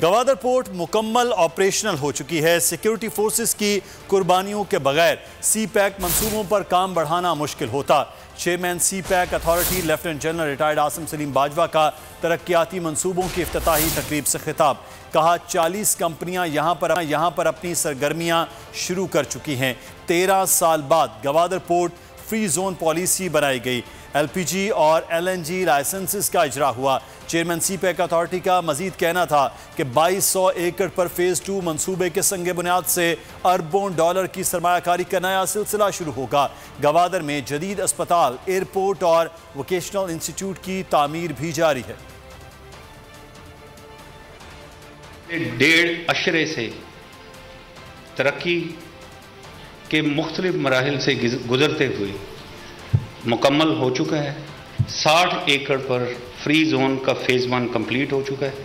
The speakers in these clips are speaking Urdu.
گوادر پورٹ مکمل آپریشنل ہو چکی ہے۔ سیکیورٹی فورسز کی قربانیوں کے بغیر سی پیک منصوبوں پر کام بڑھانا مشکل ہوتا۔ Chairman CPEC authority lieutenant general retired Asim Saleem Bajwa کا ترقیاتی منصوبوں کی افتتاحی تقریب سے خطاب۔ کہا 40 کمپنیاں یہاں پر اپنی سرگرمیاں شروع کر چکی ہیں۔ 13 سال بعد Gwadar port free zone policy بنائی گئی۔ ایل پی جی اور ایل این جی لائسنسز کا اجرا ہوا۔ چیئرمین سی پیک اتھارٹی کا مزید کہنا تھا کہ 2200 ایکڑ پر فیز 2 منصوبے کے سنگ بنیاد سے اربوں ڈالر کی سرمایہ کاری کا نیا سلسلہ شروع ہوگا۔ گوادر میں جدید اسپتال، ایئرپورٹ اور ووکیشنل انسٹیٹیوٹ کی تعمیر بھی جاری ہے۔ 1.5 عشرے سے ترقی کے مختلف مراحل سے گزرتے ہوئے مکمل ہو چکا ہے۔ 60 ایکڑ پر فری زون کا فیز 1 کمپلیٹ ہو چکا ہے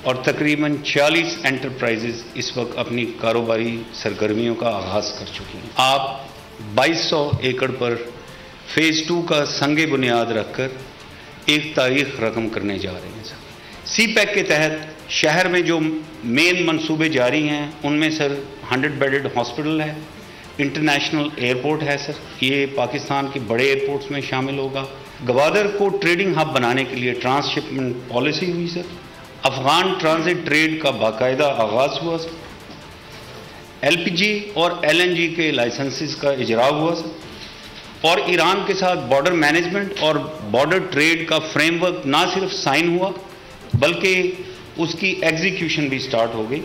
اور تقریباً 40 انٹرپرائزز اس وقت اپنی کاروباری سرگرمیوں کا آغاز کر چکی ہیں۔ آپ 2200 ایکڑ پر فیز 2 کا سنگ بنیاد رکھ کر ایک تاریخ رقم کرنے جا رہے ہیں سر۔ سی پیک کے تحت شہر میں جو مین منصوبے جاری ہیں ان میں سر 100 بیڈڈ ہاسپٹل ہے، انٹرنیشنل ایئرپورٹ ہے سر، یہ پاکستان کے بڑے ایئرپورٹس میں شامل ہوگا۔ گوادر کو ٹریڈنگ ہب بنانے کے لیے ٹرانس شپمنٹ پالیسی ہوئی سر۔ افغان ٹرانزٹ ٹریڈ کا باقاعدہ آغاز ہوا سر۔ ایل پی جی اور ایل این جی کے لائسنسز کا اجرا ہوا سر، اور ایران کے ساتھ بارڈر مینجمنٹ اور بارڈر ٹریڈ کا فریم ورک نہ صرف سائن ہوا بلکہ اس کی ایگزیکیوشن بھی سٹارٹ ہو گئی۔